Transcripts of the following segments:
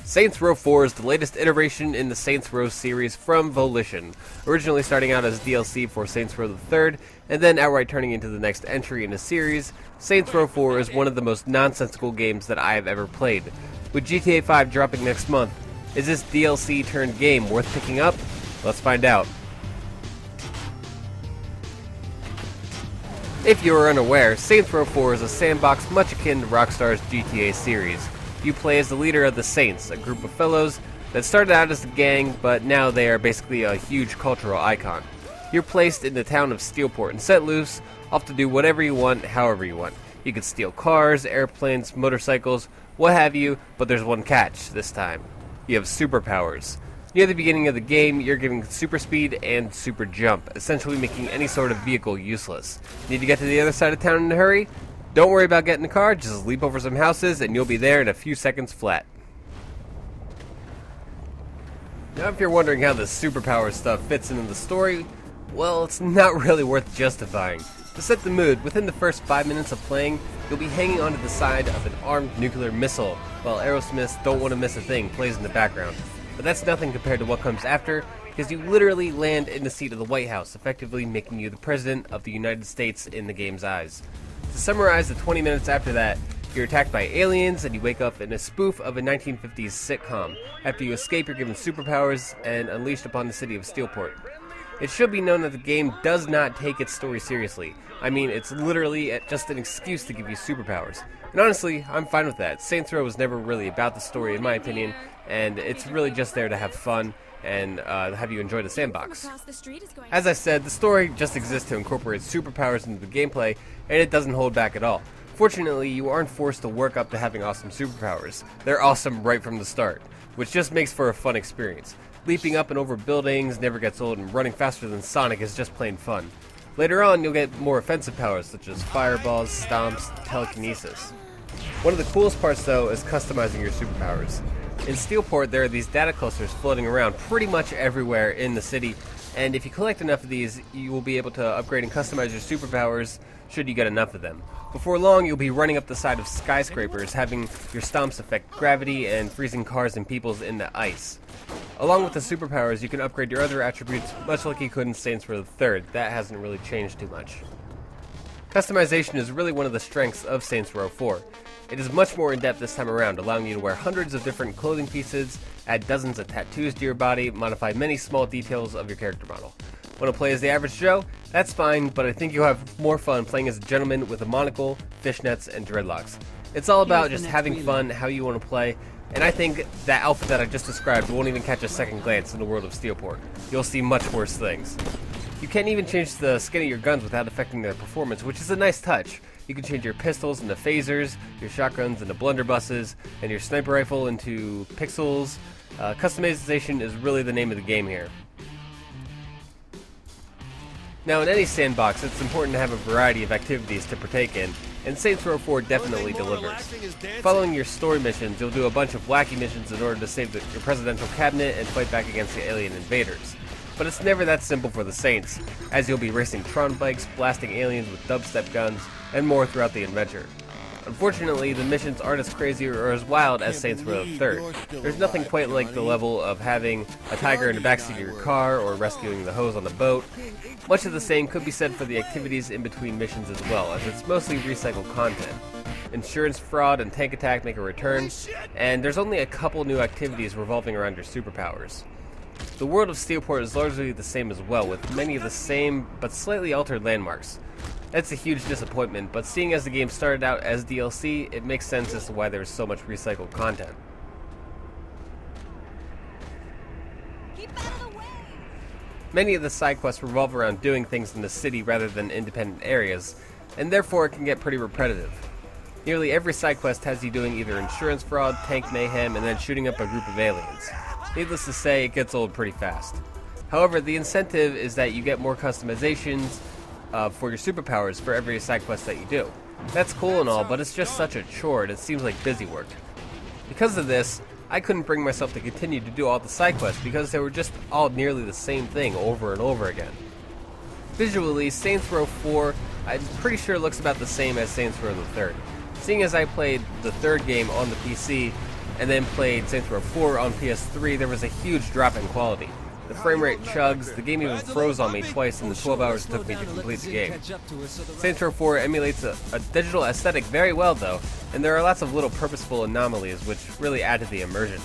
Saints Row 4 is the latest iteration in the Saints Row series from Volition, originally starting out as DLC for Saints Row the Third, and then outright turning into the next entry in the series. Saints Row 4 is one of the most nonsensical games that I have ever played. With GTA 5 dropping next month, is this DLC turned game worth picking up? Let's find out. If you are unaware, Saints Row 4 is a sandbox much akin to Rockstar's GTA series. You play as the leader of the Saints, a group of fellows that started out as a gang, but now they are basically a huge cultural icon. You're placed in the town of Steelport and set loose, off to do whatever you want, however you want. You can steal cars, airplanes, motorcycles, what have you, but there's one catch this time. You have superpowers. Near the beginning of the game, you're given super speed and super jump, essentially making any sort of vehicle useless. Need to get to the other side of town in a hurry? Don't worry about getting a car, just leap over some houses and you'll be there in a few seconds flat. Now if you're wondering how the superpower stuff fits into the story, well, it's not really worth justifying. To set the mood, within the first 5 minutes of playing, you'll be hanging onto the side of an armed nuclear missile, while Aerosmith's Don't Wanna Miss a Thing plays in the background. But that's nothing compared to what comes after, because you literally land in the seat of the White House, effectively making you the President of the United States in the game's eyes. To summarize the 20 minutes after that, you're attacked by aliens and you wake up in a spoof of a 1950s sitcom. After you escape, you're given superpowers and unleashed upon the city of Steelport. It should be known that the game does not take its story seriously. I mean, it's literally just an excuse to give you superpowers. And honestly, I'm fine with that. Saints Row was never really about the story in my opinion, and it's really just there to have fun and have you enjoy the sandbox. As I said, the story just exists to incorporate superpowers into the gameplay, and it doesn't hold back at all. Fortunately, you aren't forced to work up to having awesome superpowers. They're awesome right from the start, which just makes for a fun experience. Leaping up and over buildings never gets old, and running faster than Sonic is just plain fun. Later on, you'll get more offensive powers such as fireballs, stomps, telekinesis. One of the coolest parts though is customizing your superpowers. In Steelport, there are these data clusters floating around pretty much everywhere in the city, and if you collect enough of these, you will be able to upgrade and customize your superpowers should you get enough of them. Before long, you'll be running up the side of skyscrapers, having your stomps affect gravity and freezing cars and peoples into ice. Along with the superpowers, you can upgrade your other attributes, much like you could in Saints Row the Third. That hasn't really changed too much. Customization is really one of the strengths of Saints Row 4. It is much more in-depth this time around, allowing you to wear hundreds of different clothing pieces, add dozens of tattoos to your body, modify many small details of your character model. Want to play as the average Joe? That's fine, but I think you'll have more fun playing as a gentleman with a monocle, fishnets, and dreadlocks. It's all about just having fun, how you want to play, and I think that outfit that I just described won't even catch a second glance in the world of Steelport. You'll see much worse things. You can't even change the skin of your guns without affecting their performance, which is a nice touch. You can change your pistols into phasers, your shotguns into blunderbusses, and your sniper rifle into pixels. Customization is really the name of the game here. Now in any sandbox, it's important to have a variety of activities to partake in, and Saints Row 4 definitely delivers. Following your story missions, you'll do a bunch of wacky missions in order to save your presidential cabinet and fight back against the alien invaders. But it's never that simple for the Saints, as you'll be racing Tron bikes, blasting aliens with dubstep guns, and more throughout the adventure. Unfortunately, the missions aren't as crazy or as wild as Saints Row 3rd. There's nothing quite like the level of having a tiger in the backseat of your car or rescuing the hose on the boat. Much of the same could be said for the activities in between missions as well, as it's mostly recycled content. Insurance fraud and tank attack make a return, and there's only a couple new activities revolving around your superpowers. The world of Steelport is largely the same as well, with many of the same but slightly altered landmarks. That's a huge disappointment, but seeing as the game started out as DLC, it makes sense as to why there is so much recycled content. Many of the side quests revolve around doing things in the city rather than independent areas, and therefore it can get pretty repetitive. Nearly every side quest has you doing either insurance fraud, tank mayhem, and then shooting up a group of aliens. Needless to say, it gets old pretty fast. However, the incentive is that you get more customizations for your superpowers for every side quest that you do. That's cool and all, but it's just such a chore and it seems like busy work. Because of this, I couldn't bring myself to continue to do all the side quests because they were just all nearly the same thing over and over again. Visually, Saints Row 4, I'm pretty sure looks about the same as Saints Row the Third. Seeing as I played the third game on the PC, and then played Saints Row 4 on PS3, there was a huge drop in quality. The frame rate chugs, the game even froze on me twice in the 12 hours it took me to complete the game. Saints Row 4 emulates a digital aesthetic very well though, and there are lots of little purposeful anomalies which really add to the immersion.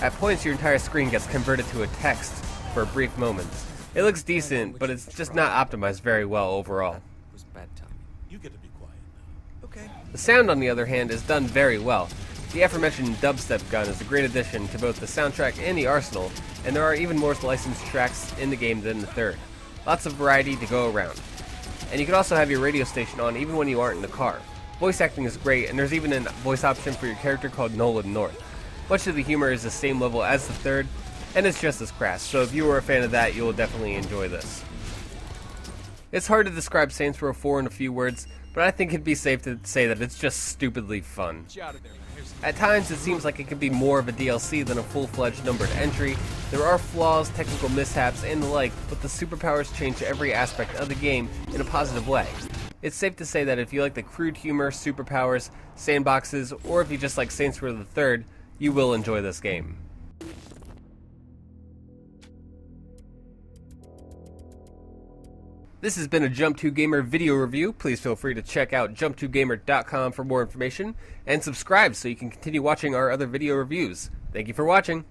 At points your entire screen gets converted to a text for brief moments. It looks decent, but it's just not optimized very well overall. You get to be quiet now. Okay. The sound, on the other hand, is done very well. The aforementioned dubstep gun is a great addition to both the soundtrack and the arsenal, and there are even more licensed tracks in the game than the third. Lots of variety to go around. And you can also have your radio station on even when you aren't in the car. Voice acting is great, and there's even a voice option for your character called Nolan North. Much of the humor is the same level as the third, and it's just as crass, so if you were a fan of that, you will definitely enjoy this. It's hard to describe Saints Row 4 in a few words, but I think it'd be safe to say that it's just stupidly fun. At times, it seems like it could be more of a DLC than a full-fledged numbered entry. There are flaws, technical mishaps, and the like, but the superpowers change every aspect of the game in a positive way. It's safe to say that if you like the crude humor, superpowers, sandboxes, or if you just like Saints Row the Third, you will enjoy this game. This has been a JumpToGamer video review. Please feel free to check out JumpToGamer.com for more information, and subscribe so you can continue watching our other video reviews. Thank you for watching.